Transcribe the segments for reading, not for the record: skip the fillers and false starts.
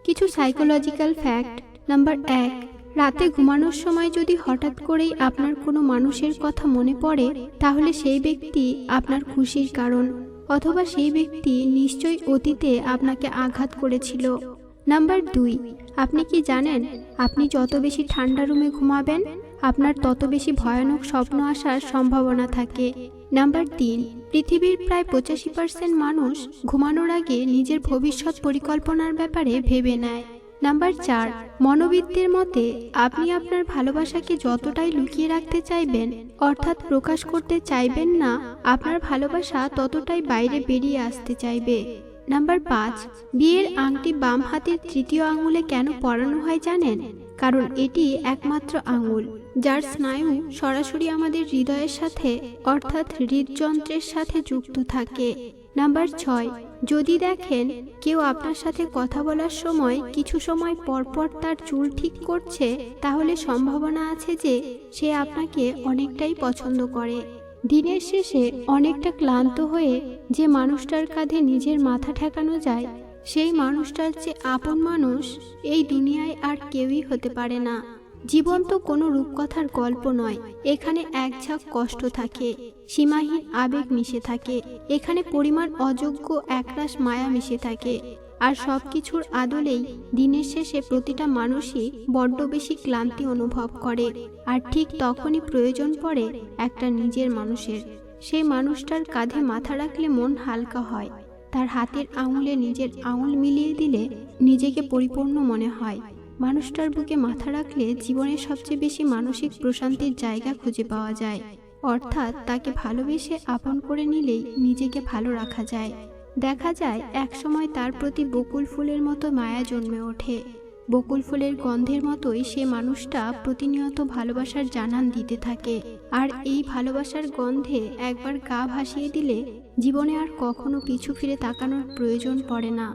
কিছু psychological fact. Number 1, রাতে ঘুমানোর সময় যদি হঠাৎ করেই আপনার কোনো মানুষের কথা মনে পড়ে, তাহলে সেই ব্যক্তি আপনার খুশির কারণ, অথবা সেই ব্যক্তি নিশ্চয়ই অতীতে আপনাকে আঘাত করেছিল। নাম্বার 2, আপনি কি জানেন আপনি যত বেশি ঠান্ডা রুমে ঘুমাবেন, আপনার তত বেশি ভয়ানক স্বপ্ন আসার সম্ভাবনা থাকে। নাম্বার 3, পৃথিবীর প্রায় 85% মানুষ ঘুমানোর আগে নিজের ভবিষ্যৎ পরিকল্পনার ব্যাপারে ভেবে নেয়। নাম্বার 4, মনোবিদদের মতে আপনি আপনার ভালোবাসাকে যতটাই লুকিয়ে রাখতে চাইবেন, অর্থাৎ প্রকাশ করতে চাইবেন না, আপনার ভালোবাসা ততটাই বাইরে বেরিয়ে আসতে চাইবে। নাম্বার 5, বিয়ের আংটি বাম হাতের তৃতীয় আঙুলে কেন পরানো হয় জানেন? কারণ এটি একমাত্র আঙুল যার স্নায়ু সরাসরি আমাদের হৃদয়ের সাথে, অর্থাৎ হৃদযন্ত্রের সাথে যুক্ত থাকে। নাম্বার 6, যদি দেখেন কেউ আপনার সাথে কথা বলার সময় কিছু সময় পরপর তার চুল ঠিক করছে, তাহলে সম্ভাবনা আছে যে সে আপনাকে অনেকটাই পছন্দ করে। দিনের শেষে অনেকটা ক্লান্ত হয়ে যে মানুষটার কাঁধে নিজের মাথা ঠেকানো যায়, সেই মানুষটার চেয়ে আপন মানুষ এই দুনিয়ায় আর কেউই হতে পারে না। জীবন তো কোনো রূপকথার গল্প নয়, এখানে এক ঝাঁক কষ্ট থাকে, সীমাহীন আবেগ মিশে থাকে, এখানে পরিমাণ অযোগ্য একরাশ মায়া মিশে থাকে। আর সব কিছুর আদলেই দিনের শেষে প্রতিটা মানুষই বড্ড বেশি ক্লান্তি অনুভব করে, আর ঠিক তখনই প্রয়োজন পড়ে একটা নিজের মানুষের। সেই মানুষটার কাঁধে মাথা রাখলে মন হালকা হয়, তার হাতের আঙুলে নিজের আঙুল মিলিয়ে দিলে নিজেকে পরিপূর্ণ মনে হয়। মানুষটার বুকে মাথা রাখলে জীবনের সবচেয়ে বেশি মানসিক প্রশান্তির জায়গা খুঁজে পাওয়া যায়, অর্থাৎ তাকে ভালোবেসে আপন করে নিলেই নিজেকে ভালো রাখা যায়। দেখা যায় একসময় তার প্রতি বকুল ফুলের মতো মায়া জন্মে ওঠে। বকুল ফুলের গন্ধের মতোই সে মানুষটা প্রতিনিয়ত ভালোবাসার জানান দিতে থাকে, আর এই ভালোবাসার গন্ধে একবার গা ভাসিয়ে দিলে জীবনে আর কখনো পিছু ফিরে তাকানোর প্রয়োজন পড়ে না।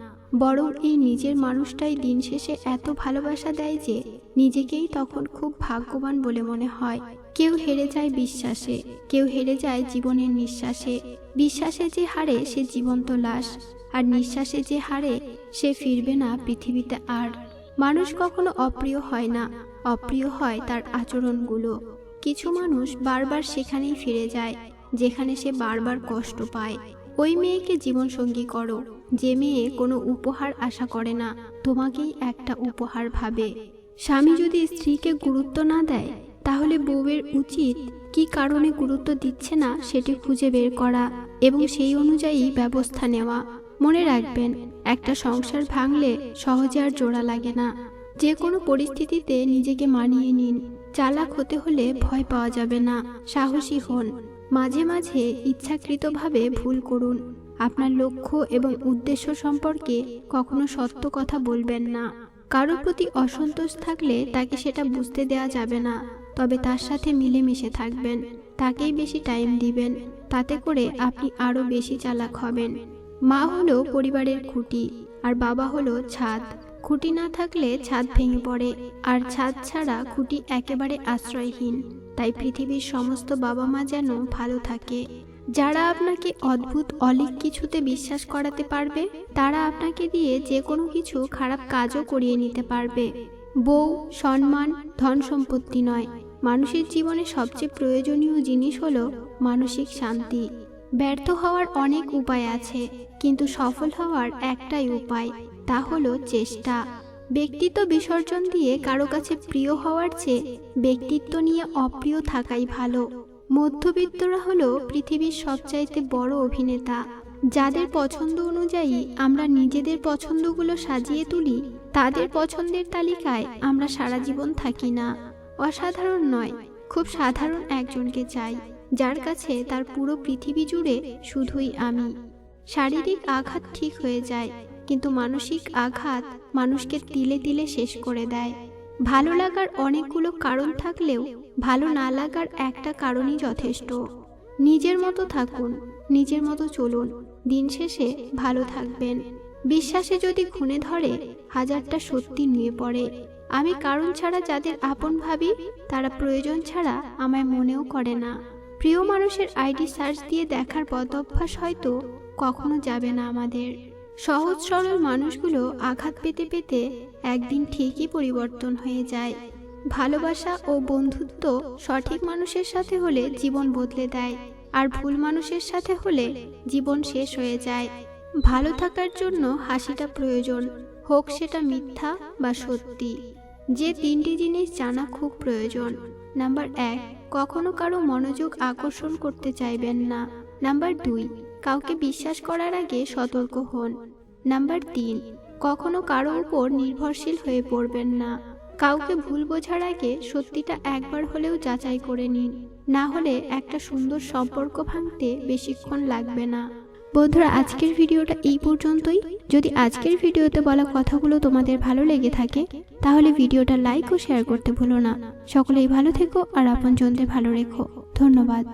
বরং এই নিজের মানুষটাই দিন শেষে এত ভালোবাসা দেয় যে নিজেকেই তখন খুব ভাগ্যবান বলে মনে হয়। কেউ হেরে যায় বিশ্বাসে, কেউ হেরে যায় জীবনের নিঃশ্বাসে। বিশ্বাসে যে হারে সে জীবন্ত লাশ, আর নিঃশ্বাসে যে হারে সে ফিরবে না পৃথিবীতে আর। মানুষ কখনো অপ্রিয় হয় না, অপ্রিয় হয় তার আচরণগুলো। কিছু মানুষ বারবার সেখানেই ফিরে যায় যেখানে সে বারবার কষ্ট পায়। ওই মেয়েকে জীবনসঙ্গী করো যে মেয়ে কোনো উপহার আশা করে না, তোমাকেই একটা উপহার ভাবে। স্বামী যদি স্ত্রীকে গুরুত্ব না দেয়, তাহলে বউয়ের উচিত কি কারণে গুরুত্ব দিচ্ছে না সেটি খুঁজে বের করা এবং সেই অনুযায়ী ব্যবস্থা নেওয়া। মনে রাখবেন, একটা সংসার ভাঙলে সহজে আর জোড়া লাগে না। যে কোনো পরিস্থিতিতে নিজেকে মানিয়ে নিন। চালাক হতে হলে ভয় পাওয়া যাবে না, সাহসী হন। মাঝে মাঝে ইচ্ছাকৃতভাবে ভুল করুন। আপনার লক্ষ্য এবং উদ্দেশ্য সম্পর্কে কখনো সত্য কথা বলবেন না। কারোর প্রতি অসন্তোষ থাকলে তাকে সেটা বুঝতে দেওয়া যাবে না, তবে তার সাথে মিলেমিশে থাকবেন, তাকেই বেশি টাইম দিবেন। তাতে করে আপনি আরও বেশি চালাক হবেন। মা হলো পরিবারের খুঁটি, আর বাবা হলো ছাদ। খুঁটি না থাকলে ছাদ ভেঙে পড়ে, আর ছাদ ছাড়া খুঁটি একেবারে আশ্রয়হীন। তাই পৃথিবীর সমস্ত বাবা মা যেন ভালো থাকে। যারা আপনাকে অদ্ভুত অলীক কিছুতে বিশ্বাস করাতে পারবে, তারা আপনাকে দিয়ে যে কোনো কিছু খারাপ কাজও করিয়ে নিতে পারবে। বউ, সম্মান, ধন সম্পত্তি নয়, মানুষের জীবনে সবচেয়ে প্রয়োজনীয় জিনিস হলো মানসিক শান্তি। ব্যর্থ হওয়ার অনেক উপায় আছে, কিন্তু সফল হওয়ার একটাই উপায়, তা হলো চেষ্টা। ব্যক্তিত্ব বিসর্জন দিয়ে কারো কাছে প্রিয় হওয়ার চেয়ে ব্যক্তিত্ব নিয়ে অপ্রিয় থাকাই ভালো। মধ্যবিত্তরা হলো পৃথিবীর সবচাইতে বড় অভিনেতা। যাদের পছন্দ অনুযায়ী আমরা নিজেদের পছন্দগুলো সাজিয়ে তুলি, তাদের পছন্দের তালিকায় আমরা সারা জীবন থাকি না। অসাধারণ নয়, খুব সাধারণ একজনকে চাই, যার কাছে তার পুরো পৃথিবী জুড়ে শুধুই আমি। শারীরিক আঘাত ঠিক হয়ে যায়, কিন্তু মানসিক আঘাত মানুষকে তিলে তিলে শেষ করে দেয়। ভালো লাগার অনেকগুলো কারণ থাকলেও ভালো না লাগার একটা কারণই যথেষ্ট। নিজের মতো থাকুন, নিজের মতো চলুন, দিন শেষে ভালো থাকবেন। বিশ্বাসে যদি খুনে ধরে, হাজারটা সত্যি নুয়ে পড়ে। আমি কারণ ছাড়া যাদের আপন ভাবি, তারা প্রয়োজন ছাড়া আমায় মনেও করে না। প্রিয় মানুষের আইডি সার্চ দিয়ে দেখার বদ অভ্যাস হয়তো কখনো যাবে না আমাদের। সহজ সরল মানুষগুলো আঘাত পেতে পেতে একদিন ঠিকই পরিবর্তন হয়ে যায়। ভালোবাসা ও বন্ধুত্ব সঠিক মানুষের সাথে হলে জীবন বদলে দেয়, আর ভুল মানুষের সাথে হলে জীবন শেষ হয়ে যায়। ভালো থাকার জন্য হাসিটা প্রয়োজন, হোক সেটা মিথ্যা বা সত্যি। যে 3টি জিনিস জানা খুব প্রয়োজন। নাম্বার 1, কখনো কারো মনোযোগ আকর্ষণ করতে চাইবেন না। নাম্বার 2, কাউকে বিশ্বাস করার আগে সতর্ক হন। নাম্বার 3, কখনো কারো উপর নির্ভরশীল হয়ে পড়বেন না। কাউকে ভুল বোঝার আগে সত্যিটা একবার হলেও যাচাই করে নিন, না হলে একটা সুন্দর সম্পর্ক ভাঙতে বেশিক্ষণ লাগবে না। বন্ধুরা, আজকের ভিডিওটা এই পর্যন্তই। যদি আজকের ভিডিওতে বলা কথাগুলো তোমাদের ভালো লেগে থাকে তাহলে ভিডিওটা লাইক ও শেয়ার করতে ভুলো না। সকলেই ভালো থেকো আর আপনজনদের ভালো রেখো। ধন্যবাদ।